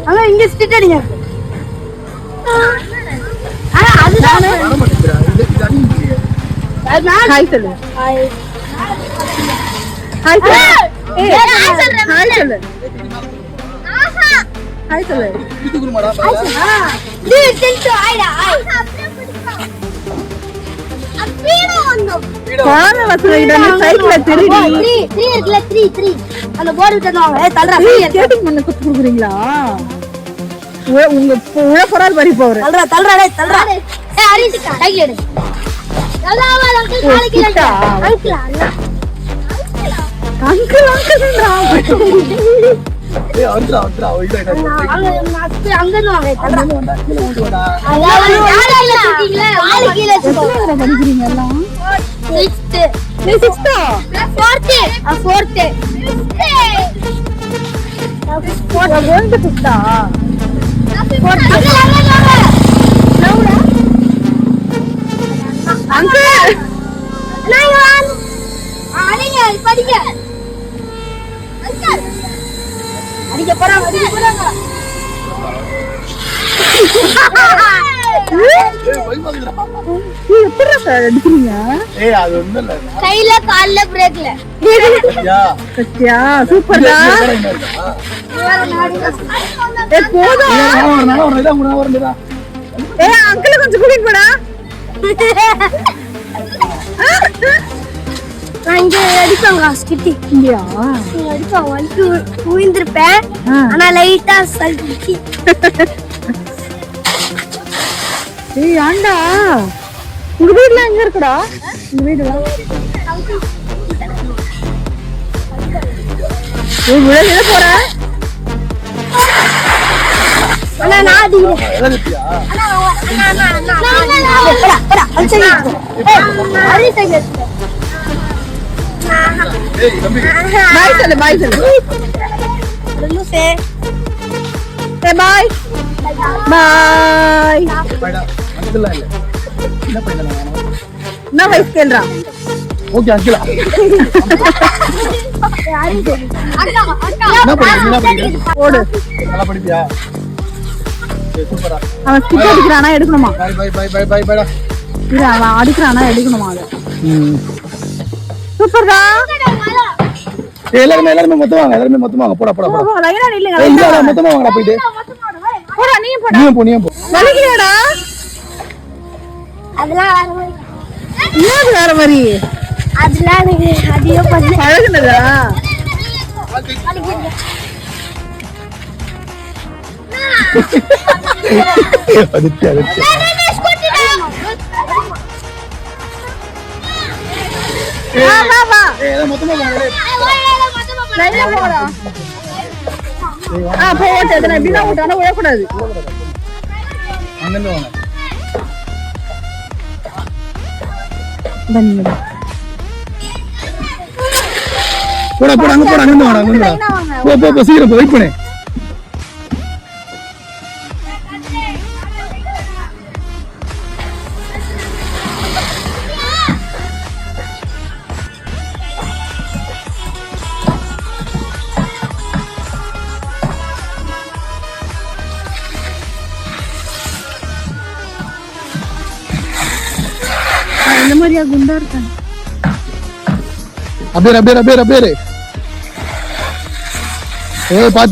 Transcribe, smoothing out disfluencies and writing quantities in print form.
அங்க இங்க ஸ்ட்ரிட் அடிங்க. அதுதான் ஹாய் சொல்லு. ஹாய் ஹாய் சொல்லு. ஹாய் சொல்லு. ஹாய் சொல்லு. இது குருமாடா நீ செஞ்சு ஹாய்டா. அப்பீடா வந்து கார வசதியில சைக்கிள்ல திருடி 3 இருக்குல 3 அந்த போர்டு விட்டனவாங்க. ஏய் தள்ளுடா. ஸ்கேட்டிங் பண்ண கத்து குடுக்குறீங்களா? உங்க உழப்பறால் வரி போற. தள்ளுடா டேய் தள்ளுடா. ஏய் அரிசிக்கா சைக்கிள் எடு. நல்லாவா அங்கிள் காலுக்கு இல்லடா. அங்கிள் அங்கிள்ன்றா. ஏய் அந்தா ஓய்டா. அங்க வாங்க தள்ளுடா. கீழ ஓடுடா. அதாவது யாரல இருக்கீங்களா? காலு கீழ வச்சுக்கோ. எத்தனை படிக்கிறீங்க எல்லாம்? 6th. நீ 6th? 4th. 4th. 4th. going to 5th. 4th. லவுடா. அங்கிள். நான் அடிங்க படிங்க. அங்கிள். அடிக்க போறாங்க. எப்படிடா சார் அடிக்கிறீங்க? ஏய் அது ஒண்ணும் இல்ல. கையில கால்ல பிரேக்ல. கத்தியா சூப்பர்டா. ஏய் போடா. நான் வரேன்டா. ஏய் அங்கிள் கொஞ்சம் கூட்டிட்டு போடா. நான் இங்க அடிப்பாங்க ஸ்கிட்டி. இல்லையா? இங்க அடிப்பாங்க. வந்து ஊய்ந்திருப்பேன். ஆனா லைட்டா சல்கி. ஏய் ஆண்டா. உங்க வீட்ல எங்க இருக்குடா? உங்க வீடுல. ஏய் உள்ள போற? அண்ணா நான் அடிக்கிறேன். எலகத்தியா? அண்ணா போடா. அடிச்சு. ஏய் அரிசி ஏய் தம்பி பாய் சொல்லு. லூசே. சே பாய். பாய். பைடா அங்கிள் இல்ல. என்ன பைடா நான்? நான் வயசு கேள்றா. Okay uncle. அக்கா. என்ன படிக்கிறீங்க? ஓடு. நல்லா படிப்பியா? ஏய் சூப்பரா. அவன் ஸ்கிட் அடிக்கறானா எடுக்கணுமா? பை பைடா. இல்ல அவன் அடிக்கறானா எடுக்கணுமா அத? சூப்பர்டா. எல்லாரும் மொத்தமா வாங்க. போடா. லைனா நில்லுங்க. இல்ல மொத்தமா வாங்கடா போய்டு. போடா நீ போடா. நீ போ. வலிக்கலடா. அதெல்லாம் வேற மாதிரி. அதெல்லாம் எனக்கு அதிகம் பழகுனதா? அதுக்கு வா. ஏய் மொத்தமா வாங்கடா. லைனா போடா. போட்டு அதன எப்படினா ஓட்டானே ஓட கூடாது. அங்க இருந்து வாங்க. தண்ணிடா. போடா அங்க வாடா. போ சீக்கிரம் போ வெயிட் பண்ணு. இந்த மாதிரியா குண்டா இருக்காங்க. அப்படியே ஏய் பாத்து